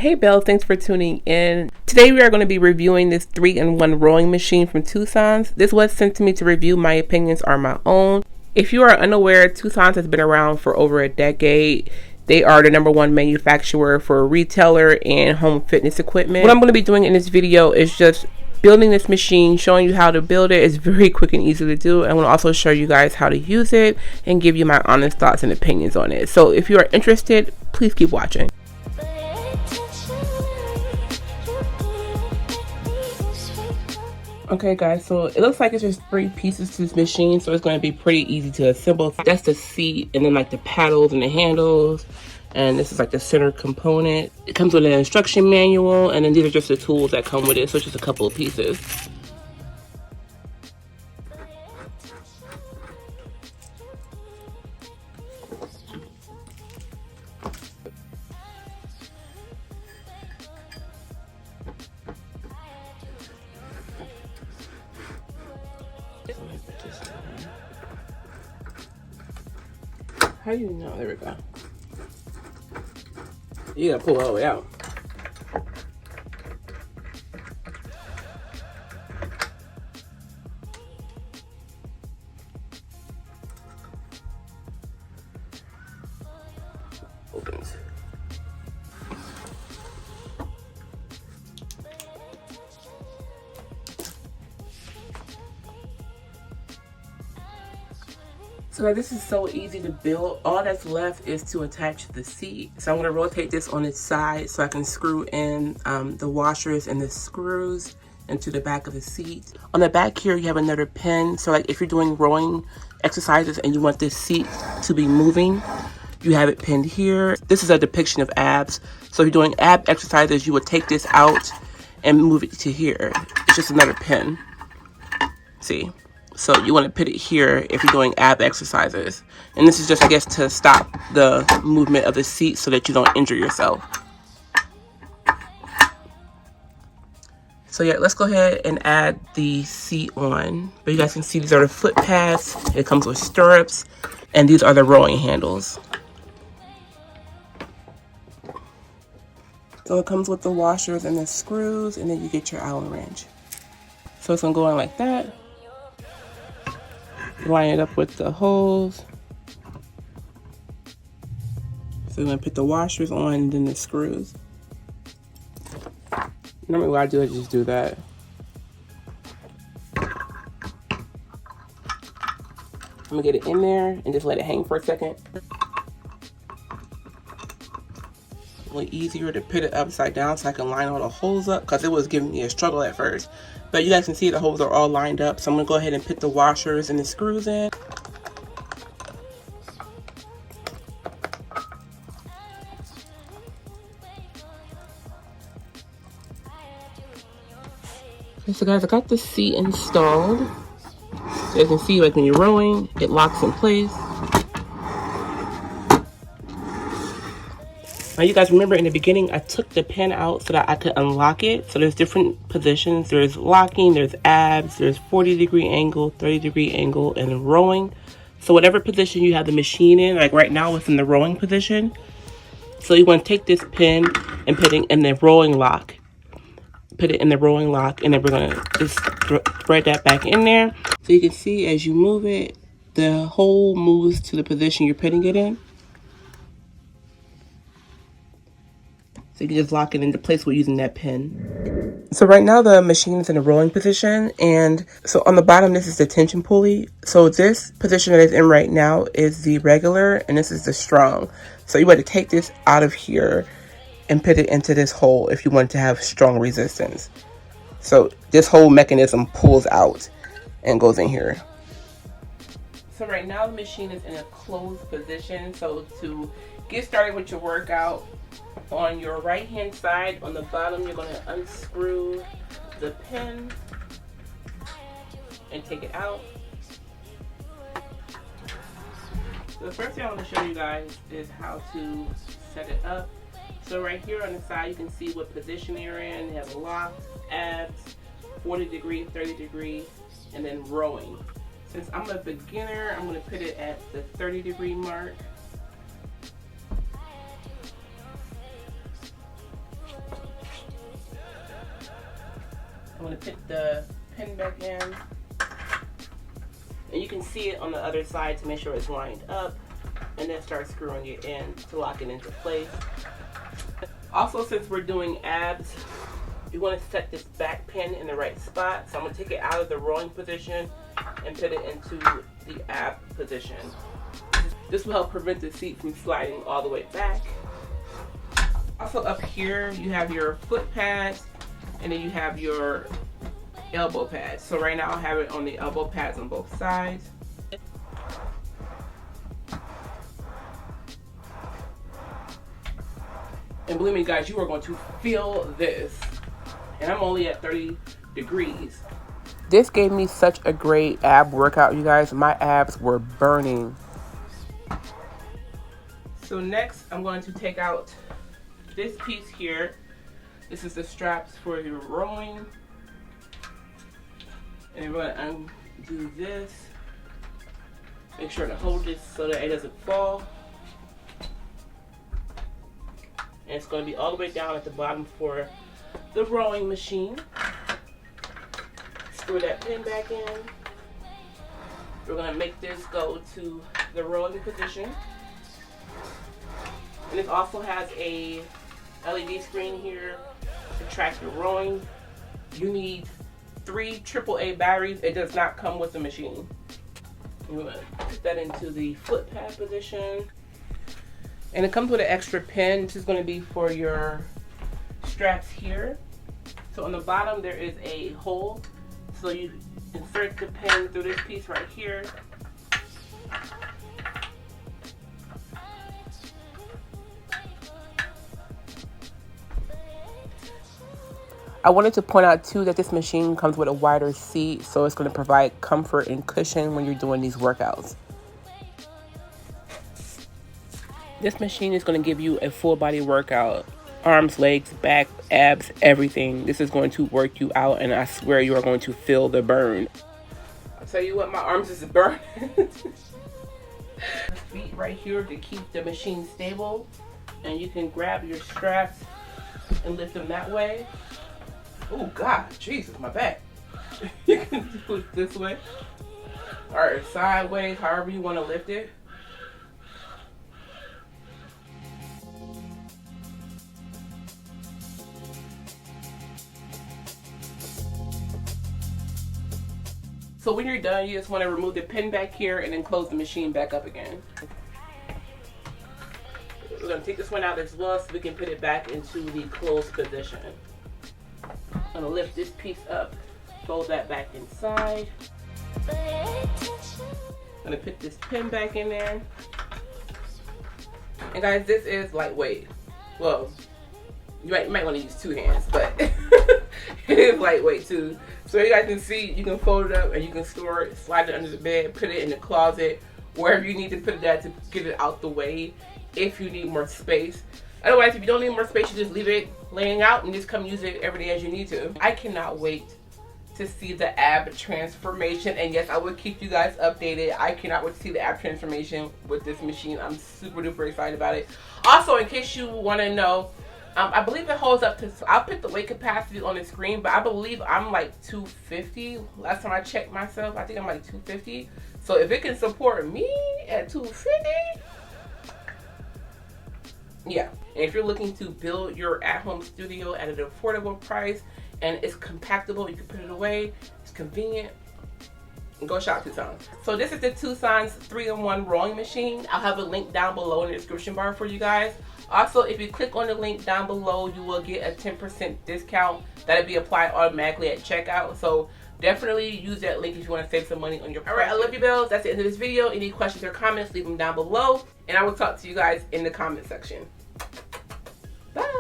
Hey Belle, thanks for tuning in. Today we are going to be reviewing this 3-in-1 rowing machine from Tucson's. This was sent to me to review. My opinions are my own. If you are unaware, Tucson's has been around for over a decade. They are the #1 manufacturer for retailer and home fitness equipment. What I'm going to be doing in this video is just building this machine, showing you how to build it. It's very quick and easy to do. I'm going to also show you guys how to use it and give you my honest thoughts and opinions on it. So if you are interested, please keep watching. Okay guys, so it looks like it's just 3 pieces to this machine, so it's going to be pretty easy to assemble. That's the seat, and then like the paddles and the handles, and this is like the center component. It comes with an instruction manual, and then these are just the tools that come with it, so it's just a couple of pieces. How do you know? There we go. You gotta pull it all the way out. Opens. So this is so easy to build. All that's left is to attach the seat. So I'm going to rotate this on its side so I can screw in the washers and the screws into the back of the seat. On the back here, you have another pin. So like if you're doing rowing exercises and you want this seat to be moving, you have it pinned here. This is a depiction of abs. So if you're doing ab exercises, you would take this out and move it to here. It's just another pin. See? So you want to put it here if you're doing ab exercises. And this is just, I guess, to stop the movement of the seat so that you don't injure yourself. So yeah, let's go ahead and add the seat on. But you guys can see these are the foot pads. It comes with stirrups. And these are the rowing handles. So it comes with the washers and the screws, and then you get your Allen wrench. So it's going to go on like that. Line it up with the holes. So we're going to put the washers on and then the screws. Normally what I do is just do that. I'm going to get it in there and just let it hang for a second. Really easier to put it upside down so I can line all the holes up, because it was giving me a struggle at first. But you guys can see the holes are all lined up. So I'm going to go ahead and put the washers and the screws in. Okay, so guys, I got the seat installed. So you can see, like when you're rowing, it locks in place. Now you guys remember in the beginning, I took the pin out so that I could unlock it. So there's different positions. There's locking, there's abs, there's 40-degree angle, 30-degree angle, and rowing. So whatever position you have the machine in, like right now it's in the rowing position. So you want to take this pin and put it in the rowing lock. Put it in the rowing lock, and then we're going to just thread that back in there. So you can see as you move it, the hole moves to the position you're putting it in. So you can just lock it into place with using that pin. So right now the machine is in a rolling position, and so on the bottom this is the tension pulley. So this position that it's in right now is the regular, and this is the strong. So you want to take this out of here and put it into this hole if you want to have strong resistance. So this whole mechanism pulls out and goes in here. So right now the machine is in a closed position. So to get started with your workout, on your right hand side on the bottom, you're going to unscrew the pin and take it out. So the first thing I want to show you guys is how to set it up. So right here on the side, you can see what position you're in. You have locked, abs, 40-degree, 30-degree, and then rowing. Since I'm a beginner, I'm going to put it at the 30-degree mark. I'm going to put the pin back in. And you can see it on the other side to make sure it's lined up. And then start screwing it in to lock it into place. Also, since we're doing abs, you want to set this back pin in the right spot. So I'm going to take it out of the rolling position and put it into the ab position. This will help prevent the seat from sliding all the way back. Also up here, you have your foot pads, and then you have your elbow pads. So right now I have it on the elbow pads on both sides. And believe me guys, you are going to feel this. And I'm only at 30 degrees. This gave me such a great ab workout, you guys. My abs were burning. So next, I'm going to take out this piece here. This is the straps for your rowing. And we're going to undo this. Make sure to hold this so that it doesn't fall. And it's going to be all the way down at the bottom for the rowing machine. Screw that pin back in. We're going to make this go to the rowing position. And it also has a LED screen here to track your rowing. You need 3 AAA batteries. It does not come with the machine. We're going to put that into the foot pad position. And it comes with an extra pin. This is going to be for your straps here. So on the bottom there is a hole. So you insert the pin through this piece right here. I wanted to point out too that this machine comes with a wider seat, so it's going to provide comfort and cushion when you're doing these workouts. This machine is going to give you a full body workout. Arms, legs, back, abs, everything. This is going to work you out, and I swear you are going to feel the burn. I'll tell you what, my arms is burning. Feet right here to keep the machine stable, and you can grab your straps and lift them that way. Oh God, Jesus, my back. You can do it this way or sideways, however you want to lift it. So when you're done, you just want to remove the pin back here and then close the machine back up again. We're going to take this one out as well so we can put it back into the closed position. I'm going to lift this piece up, fold that back inside. I'm going to put this pin back in there. And guys, this is lightweight. Well, you might want to use 2 hands, but it is lightweight too. So you guys can see, you can fold it up and you can store it, slide it under the bed, put it in the closet, wherever you need to put it at to get it out the way if you need more space. Otherwise, if you don't need more space, you just leave it laying out and just come use it every day as you need to. I cannot wait to see the ab transformation, and yes, I will keep you guys updated. I cannot wait to see the ab transformation with this machine. I'm super duper excited about it. Also, in case you want to know, I believe it holds up to, I'll put the weight capacity on the screen, but I believe I'm like 250. Last time I checked myself, I think I'm like 250. So if it can support me at 250, yeah. And if you're looking to build your at-home studio at an affordable price and it's compactable, you can put it away, it's convenient, and go shop Tucson. So this is the Tucson's 3-in-1 rowing machine. I'll have a link down below in the description bar for you guys. Also, if you click on the link down below, you will get a 10% discount that'll be applied automatically at checkout. So definitely use that link if you want to save some money on your price. All right, I love you, bells. That's the end of this video. Any questions or comments, leave them down below, and I will talk to you guys in the comment section. Bye.